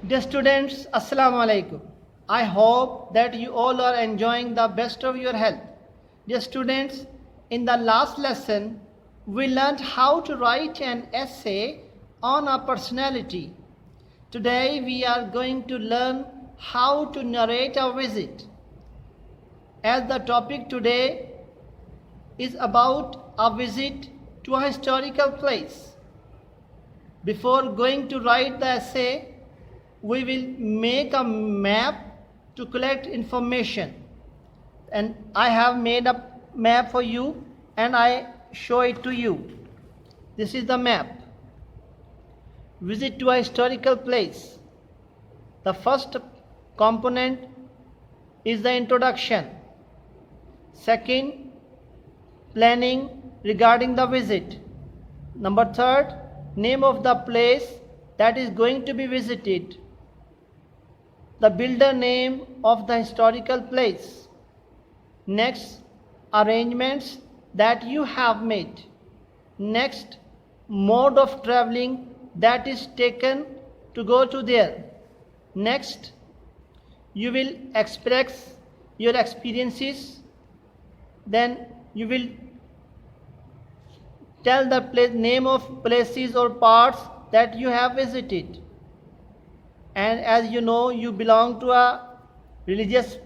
Dear students, Assalamu alaikum. I hope that you all are enjoying the best of your health. Dear students, in the last lesson, we learned how to write an essay on a personality. Today, we are going to learn how to narrate a visit. As the topic today is about a visit to a historical place. Before going to write the essay, we will make a map to collect information, and I have made a map for you and I show it to you. This is the map. Visit to a historical place. The first component is the introduction. Second, planning regarding the visit. Number third, name of the place that is going to be visited. The builder name of the historical place. Next, arrangements that you have made. Next, mode of traveling that is taken to go to there. Next, you will express your experiences. Then you will tell the name of places or parts that you have visited. And as you know, you belong to a religious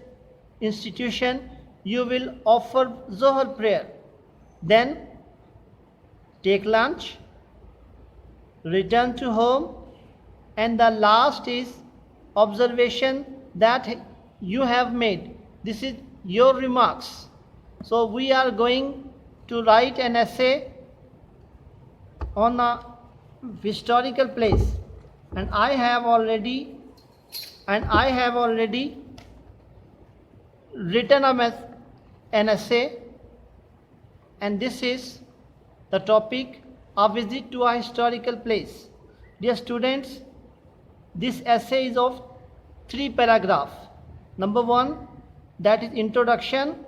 institution, you will offer Zohar prayer. Then take lunch, return to home, and the last is observation that you have made. This is your remarks. So we are going to write an essay on a historical place. And I have already written an essay, and this is the topic, a visit to a historical place. Dear students, this essay is of 3 paragraphs. Number 1, that is introduction,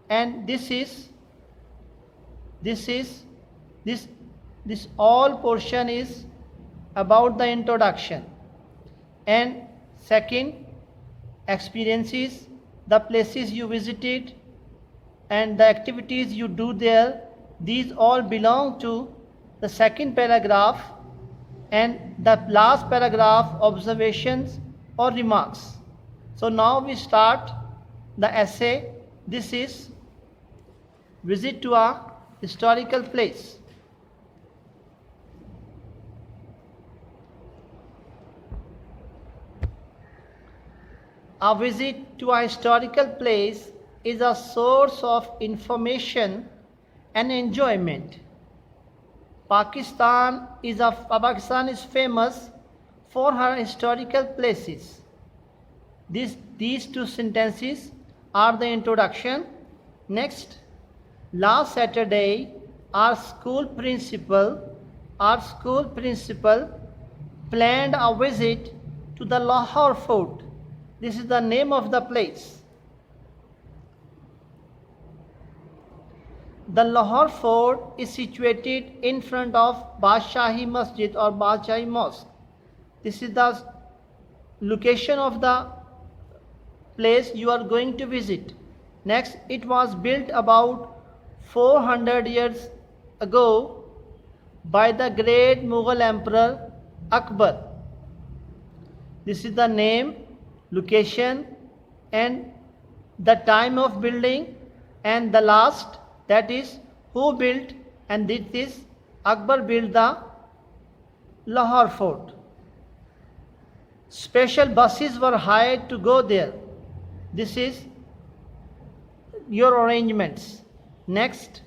and this all portion is about the introduction. And second, experiences, the places you visited and the activities you do there, these all belong to the second paragraph. And the last paragraph, observations or remarks. So now we start the essay. This is visit to a historical place. A visit to a historical place is a source of information and enjoyment. Pakistan is famous for her historical places. These 2 sentences are the introduction. Next, last Saturday, our school principal planned a visit to the Lahore Fort. This is the name of the place. The Lahore Fort is situated in front of Badshahi Masjid or Badshahi Mosque. This is the location of the place you are going to visit. Next, it was built about 400 years ago by the great Mughal Emperor Akbar. This is the name, location, and the time of building, and the last, that is who built, and this is Akbar built the Lahore Fort. Special buses were hired to go there. This is your arrangements. Next,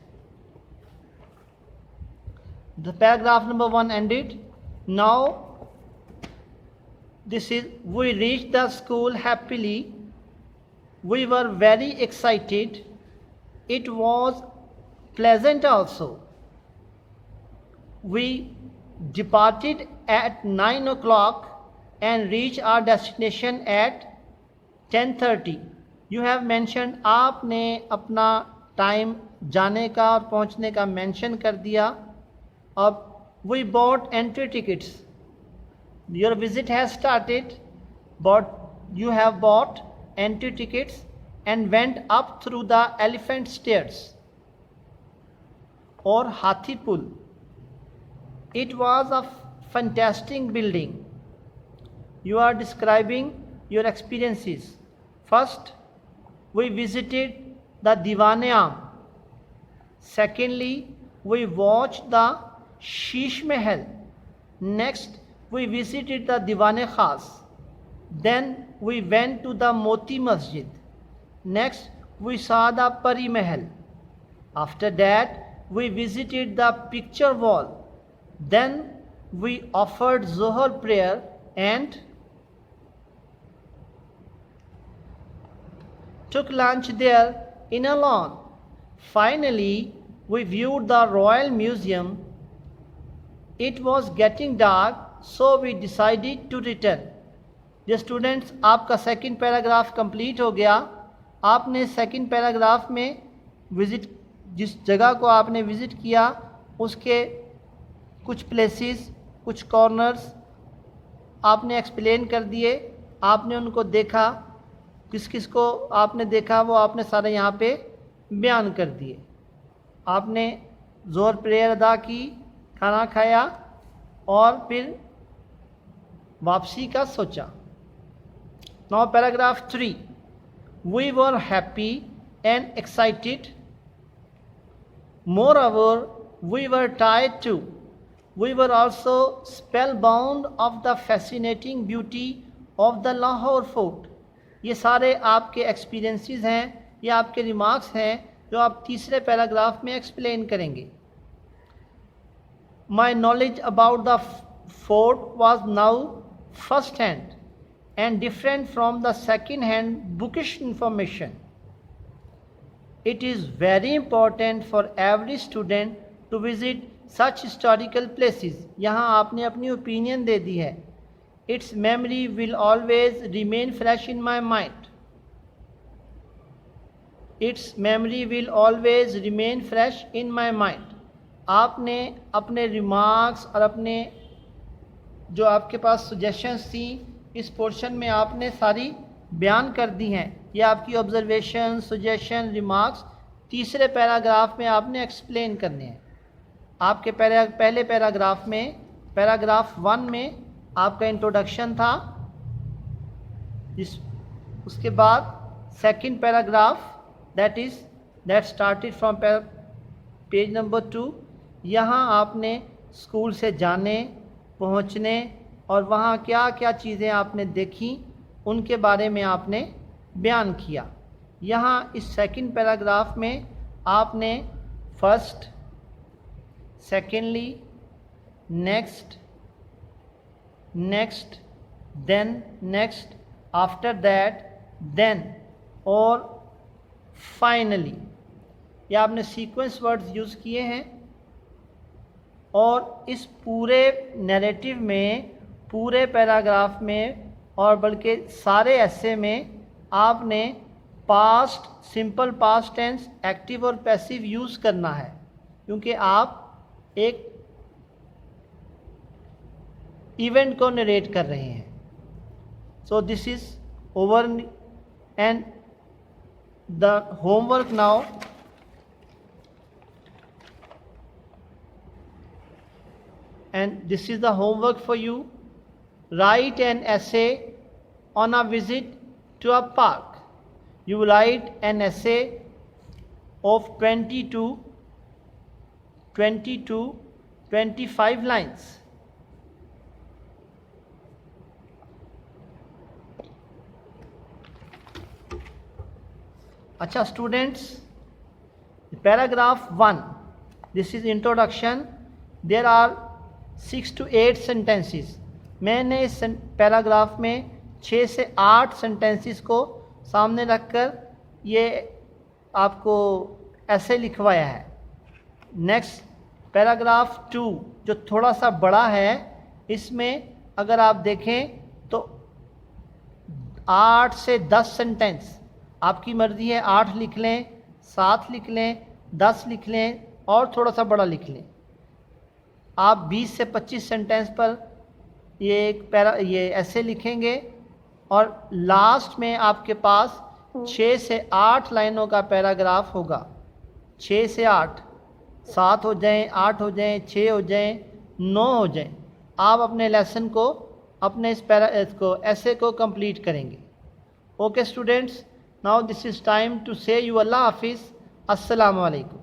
the paragraph number 1 ended. Now we reached the school happily. We were very excited. It was pleasant also. We departed at 9 o'clock and reached our destination at 10:30. You have mentioned, आपने अपना time जाने का और पहुंचने का mention कर दिया. अब we bought entry tickets. Your visit has started bought entry tickets and went up through the elephant stairs or Hathi Pul. It was a fantastic building. You are describing your experiences. First, we visited the Diwan-e-Aam. Secondly, we watched the Sheesh Mahal. Next, we visited the Diwan-e-Khas. Then we went to the Moti Masjid. Next, we saw the Pari Mahal. After that, we visited the picture wall. Then we offered Zohar prayer and took lunch there in a lawn. Finally, we viewed the Royal Museum. It was getting dark, so we decided to return. जो students, आपका second paragraph complete हो गया. आपने second paragraph में visit, जिस जगह को आपने विज़िट किया उसके कुछ प्लेसेस, कुछ कॉर्नर्स आपने एक्सप्लेन कर दिए. आपने उनको देखा, किस किस को आपने देखा वो आपने सारे यहाँ पे बयान कर दिए. आपने ज़ोहर प्रेयर अदा की, खाना खाया और फिर वापसी का सोचा. Now paragraph 3. We were happy and excited. Moreover, we were tired too. We were also spellbound of the fascinating beauty of the Lahore fort. ये सारे आपके एक्सपीरियंसेस हैं, ये आपके रिमार्क्स हैं जो आप तीसरे पैराग्राफ में एक्सप्लेन करेंगे. My knowledge about the fort was now first hand and different from the second hand bookish information. It is very important for every student to visit such historical places. यहाँ आपने अपनी opinion दे दी है. Its memory will always remain fresh in my mind. Its memory will always remain fresh in my mind. आपने अपने remarks और अपने जो आपके पास सजेशंस थी इस पोर्शन में आपने सारी बयान कर दी हैं. ये आपकी ऑब्जर्वेशन, सजेशन, रिमार्क्स तीसरे पैराग्राफ में आपने एक्सप्लेन करने हैं. आपके पहले पैराग्राफ में, पैराग्राफ 1 में आपका इंट्रोडक्शन था. उसके बाद second paragraph that started from page number 2. यहाँ आपने स्कूल से जाने, पहुँचने और वहाँ क्या क्या चीज़ें आपने देखी उनके बारे में आपने बयान किया. यहाँ इस सेकंड पैराग्राफ में आपने first, secondly, next, next, then, next, after that, then और फाइनली, ये आपने सीक्वेंस वर्ड्स यूज़ किए हैं. और इस पूरे नैरेटिव में, पूरे पैराग्राफ में और बल्कि सारे ऐसे में आपने past, simple past tense, active और पैसिव यूज़ करना है क्योंकि आप एक इवेंट को नरेट कर रहे हैं. So this is over and the homework now. And this is the homework for you. Write an essay on a visit to a park. You write an essay of 20 to 25 lines. अच्छा students, paragraph 1, this is introduction. There are 6 to 8 sentences. मैंने इस paragraph में 6 से 8 sentences को सामने रखकर ये आपको ऐसे लिखवाया है. नेक्स्ट पैराग्राफ 2 जो थोड़ा सा बड़ा है, इसमें अगर आप देखें तो 8 से 10 सेंटेंस, आपकी मर्ज़ी है 8 लिख लें, 7 लिख लें, 10 लिख लें और थोड़ा सा बड़ा लिख लें. आप 20 से 25 सेंटेंस पर ये ऐसे लिखेंगे और लास्ट में आपके पास 6 से 8 लाइनों का पैराग्राफ होगा। 6 से 8, 7 हो जाएं, 8 हो जाएं, 6 हो जाएं, 9 हो जाएं, आप अपने लेसन को, अपने इसको ऐसे को कंप्लीट करेंगे। Okay students, now this is time to say you अल्लाह हाफिज़, अस्सलाम वालेकुम।